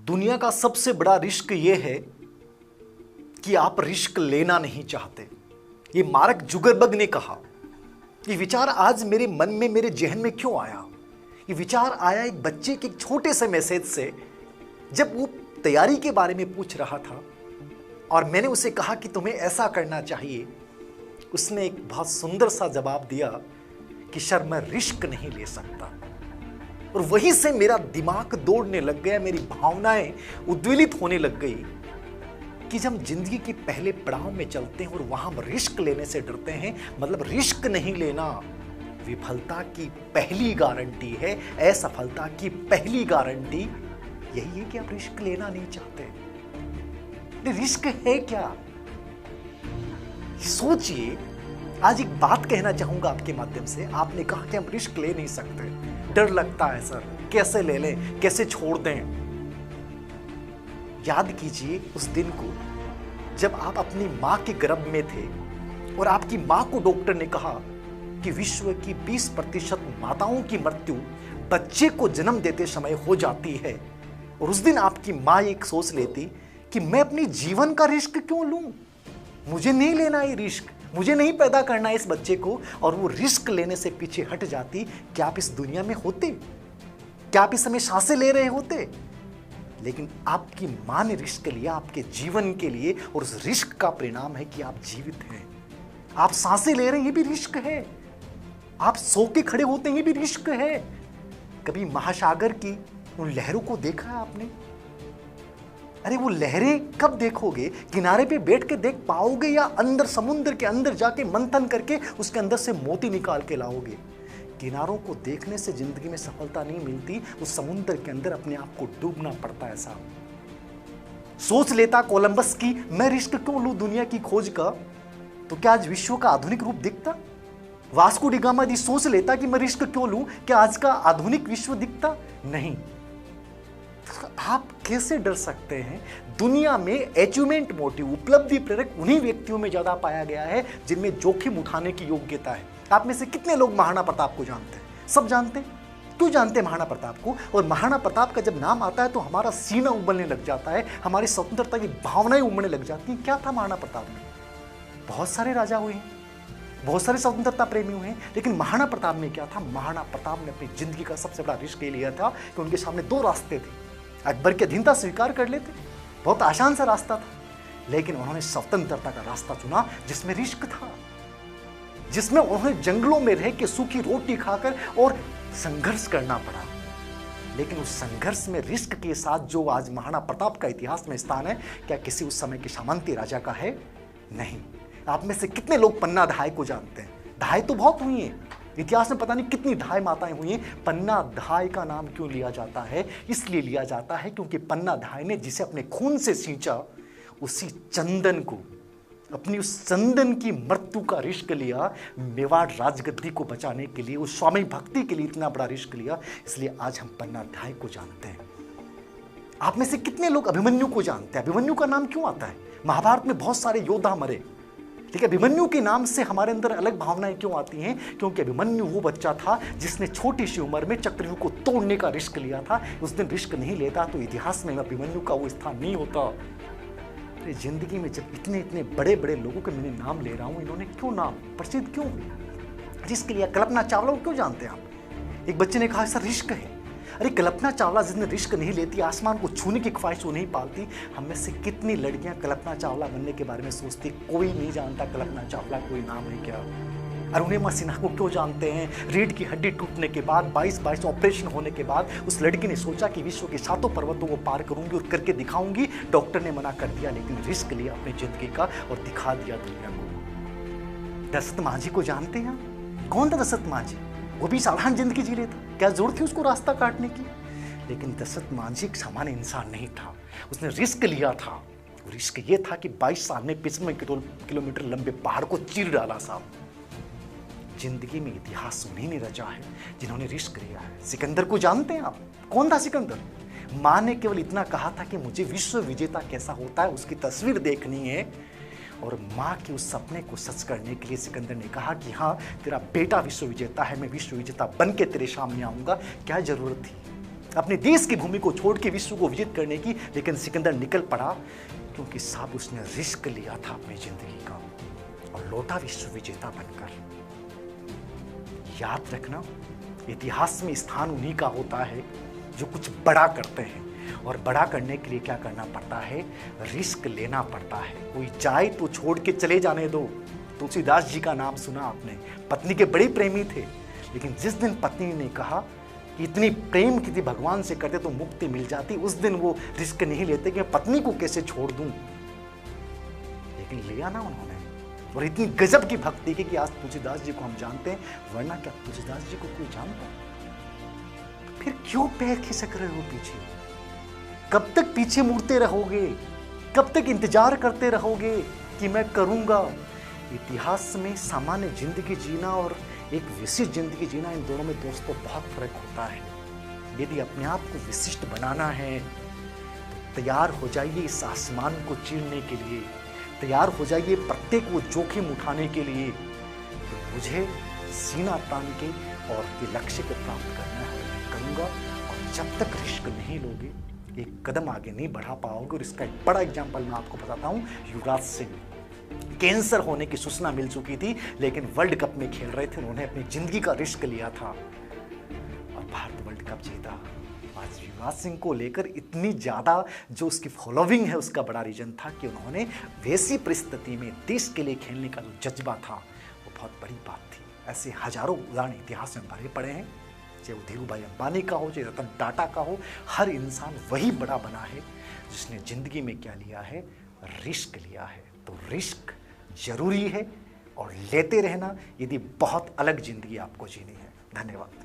दुनिया का सबसे बड़ा रिस्क ये है कि आप रिस्क लेना नहीं चाहते। ये मार्क जुकरबर्ग ने कहा। ये विचार आज मेरे मन में, मेरे जहन में क्यों आया? ये विचार आया एक बच्चे के एक छोटे से मैसेज से, जब वो तैयारी के बारे में पूछ रहा था और मैंने उसे कहा कि तुम्हें ऐसा करना चाहिए। उसने एक बहुत सुंदर सा जवाब दिया कि सर मैं रिस्क नहीं ले सकता। और वहीं से मेरा दिमाग दौड़ने लग गया, मेरी भावनाएं उद्वेलित होने लग गई कि जब हम जिंदगी के पहले पड़ाव में चलते हैं और वहां हम रिस्क लेने से डरते हैं, मतलब रिस्क नहीं लेना विफलता की पहली गारंटी है, असफलता की पहली गारंटी यही है कि आप रिस्क लेना नहीं चाहते। रिस्क है क्या? सोचिए। आज एक बात कहना चाहूंगा आपके माध्यम से। आपने कहा कि हम रिस्क ले नहीं सकते, डर लगता है सर, कैसे ले लें, कैसे छोड़ दें। याद कीजिए उस दिन को जब आप अपनी मां के गर्भ में थे और आपकी मां को डॉक्टर ने कहा कि विश्व की 20% माताओं की मृत्यु बच्चे को जन्म देते समय हो जाती है। और उस दिन आपकी मां एक सोच लेती कि मैं अपनी जीवन का रिस्क क्यों लूं, मुझे नहीं लेना ये रिस्क, मुझे नहीं पैदा करना इस बच्चे को, और वो रिस्क लेने से पीछे हट जाती। क्या आप इस दुनिया में होते? क्या आप इस समय सांसें ले रहे होते? लेकिन आपकी मां ने रिस्क लिया आपके जीवन के लिए, और उस रिस्क का परिणाम है कि आप जीवित हैं। आप सांसें ले रहे हैं, ये भी रिस्क है। आप सो के खड़े होते हैं, ये भी रिस्क है। कभी महासागर की उन लहरों को देखा है आपने? अरे वो लहरें कब देखोगे? किनारे पे बैठ के देख पाओगे या अंदर समुद्र के अंदर जाके मंथन करके उसके अंदर से मोती निकाल के लाओगे? किनारों को देखने से जिंदगी में सफलता नहीं मिलती, उस समुद्र के अंदर अपने आप को डूबना पड़ता है साहब। सोच लेता कोलंबस की मैं रिस्क क्यों लूं दुनिया की खोज का, तो क्या आज विश्व का आधुनिक रूप दिखता? वास्को डी गामा यदि सोच लेता कि मैं रिस्क क्यों लूं, क्या आज का आधुनिक विश्व दिखता? नहीं। आप कैसे डर सकते हैं? दुनिया में अचीवमेंट मोटिव, उपलब्धि प्रेरक उन्हीं व्यक्तियों में ज्यादा पाया गया है जिनमें जोखिम उठाने की योग्यता है। आप में से कितने लोग महाराणा प्रताप को जानते हैं? सब जानते हैं। क्यों जानते हैं महाराणा प्रताप को? और महाराणा प्रताप का जब नाम आता है तो हमारा सीना उबलने लग जाता है, हमारी स्वतंत्रता की भावनाएं उमड़ने लग जाती हैं। क्या था महाराणा प्रताप में? बहुत सारे राजा हुए हैं, बहुत सारे स्वतंत्रता प्रेमी हुए हैं, लेकिन महाराणा प्रताप में क्या था? महाराणा प्रताप ने अपनी जिंदगी का सबसे बड़ा रिस्क ये लिया था कि उनके सामने दो रास्ते थे। अकबर की अधीनता स्वीकार कर लेते, बहुत आसान सा रास्ता था, लेकिन उन्होंने स्वतंत्रता का रास्ता चुना जिसमें रिस्क था, जिसमें उन्हें जंगलों में रह के सूखी रोटी खाकर और संघर्ष करना पड़ा। लेकिन उस संघर्ष में रिस्क के साथ जो आज महाराणा प्रताप का इतिहास में स्थान है, क्या किसी उस समय के सामंती राजा का है? नहीं। आप में से कितने लोग पन्ना धाय को जानते हैं? धाय तो बहुत हुई है, इतिहास में पता नहीं कितनी धाय माताएं हुई हैं। पन्ना धाय का नाम क्यों लिया जाता है? इसलिए लिया जाता है क्योंकि पन्ना धाय ने जिसे अपने खून से सींचा, उसी चंदन को, अपनी उस चंदन की मृत्यु का रिस्क लिया मेवाड़ राजगद्दी को बचाने के लिए, उस स्वामी भक्ति के लिए इतना बड़ा रिस्क लिया। इसलिए आज हम पन्ना धाय को जानते हैं। आप में से कितने लोग अभिमन्यु को जानते हैं? अभिमन्यु का नाम क्यों आता है? महाभारत में बहुत सारे योद्धा मरे, ठीक है। अभिमन्यु के नाम से हमारे अंदर अलग भावनाएं क्यों आती हैं? क्योंकि अभिमन्यु वो बच्चा था जिसने छोटी सी उम्र में चक्रव्यूह को तोड़ने का रिस्क लिया था। उस दिन रिस्क नहीं लेता तो इतिहास में अभिमन्यु का वो स्थान नहीं होता। जिंदगी में जब इतने इतने बड़े बड़े लोगों के मैंने नाम ले रहा हूं, इन्होंने क्यों नाम प्रसिद्ध क्यों हुए? रिस्क लिया। कल्पना चावला को क्यों जानते हैं आप? एक बच्चे ने कहा सर रिस्क है। अरे कल्पना चावला जिसने रिस्क नहीं लेती, आसमान को छूने की ख्वाहिश वो नहीं पालती। हम में से कितनी लड़कियां कल्पना चावला बनने के बारे में सोचती? कोई नहीं जानता कल्पना चावला कोई नाम है क्या? अरुणिमा सिन्हा को क्यों जानते हैं? रीढ़ की हड्डी टूटने के बाद 22 ऑपरेशन होने के बाद उस लड़की ने सोचा कि विश्व के 7 पर्वतों को पार करूंगी और करके दिखाऊंगी। डॉक्टर ने मना कर दिया, लेकिन रिस्क लिया अपनी जिंदगी का और दिखा दिया दुनिया को। दशरथ मांझी को जानते हैं? कौन था दशरथ मांझी? वो भी साधारण जिंदगी जी रहा था, क्या जरूरत थी उसको रास्ता काटने की? लेकिन दशरथ मांझी एक सामान्य इंसान नहीं था, उसने रिस्क लिया था। रिस्क ये था कि 22 साल में 55 किलोमीटर लंबे पहाड़ को चीर डाला साहब। जिंदगी में इतिहास उन्हीं ने रचा है जिन्होंने रिस्क लिया है। सिकंदर को जानते हैं आप? कौन था सिकंदर? मां ने केवल इतना कहा था कि मुझे विश्व विजेता कैसा होता है उसकी तस्वीर देखनी है, और मां के उस सपने को सच करने के लिए सिकंदर ने कहा कि हाँ तेरा बेटा विश्व विजेता है, मैं विश्व विजेता बन के तेरे सामने आऊंगा। क्या जरूरत थी? अपने देश की भूमि को छोड़ के विश्व को विजित करने की, लेकिन सिकंदर निकल पड़ा क्योंकि साहब उसने रिस्क लिया था अपनी जिंदगी का और लौटा विश्व विजेता बनकर। याद रखना, इतिहास में स्थान उन्हीं का होता है जो कुछ बड़ा करते हैं, और बड़ा करने के लिए क्या करना पड़ता है? रिस्क लेना पड़ता है। कोई जाए तो छोड़ के चले जाने दो। तुलसीदास जी का नाम सुना आपने, पत्नी के बड़े प्रेमी थे, लेकिन जिस दिन पत्नी ने कहा कि इतनी प्रेम की थी भगवान से करते तो मुक्ति मिल जाती, उस दिन वो रिस्क नहीं लेते कि मैं पत्नी को कैसे छोड़ दूं, लेकिन लिया ना उन्होंने। और इतनी गजब की भक्ति की कि आज तुलसीदास जी को हम जानते हैं, वरना क्या तुलसीदास जी को कोई जानता? फिर क्यों पैर खिसक रहे हो पीछे? कब तक पीछे मुड़ते रहोगे? कब तक इंतजार करते रहोगे कि मैं करूंगा? इतिहास में सामान्य जिंदगी जीना और एक विशिष्ट जिंदगी जीना, इन दोनों में दोस्तों बहुत फर्क होता है। यदि अपने आप को विशिष्ट बनाना है तो तैयार हो जाइए इस आसमान को चीरने के लिए, तैयार हो जाइए प्रत्येक वो जोखिम उठाने के लिए। तो मुझे सीना तान के और ये लक्ष्य को प्राप्त करना है, मैं करूँगा। और जब तक रिस्क नहीं लोगे एक कदम आगे नहीं बढ़ा पाओगे। और इसका एक बड़ा एग्जाम्पल मैं आपको बताता हूँ। युवराज सिंह, कैंसर होने की सूचना मिल चुकी थी, लेकिन वर्ल्ड कप में खेल रहे थे, उन्होंने अपनी जिंदगी का रिस्क लिया था और भारत वर्ल्ड कप जीता। आज युवराज सिंह को लेकर इतनी ज़्यादा जो उसकी फॉलोइंग है, उसका बड़ा रीजन था कि उन्होंने वैसी परिस्थिति में देश के लिए खेलने का जो जज्बा था, वो बहुत बड़ी बात थी। ऐसे हजारों उदाहरण इतिहास में भरे पड़े हैं, चाहे वो धीरू भाई अंबानी का हो, चाहे रतन टाटा का हो। हर इंसान वही बड़ा बना है जिसने जिंदगी में क्या लिया है? रिस्क लिया है। तो रिस्क जरूरी है और लेते रहना, यदि बहुत अलग जिंदगी आपको जीनी है। धन्यवाद।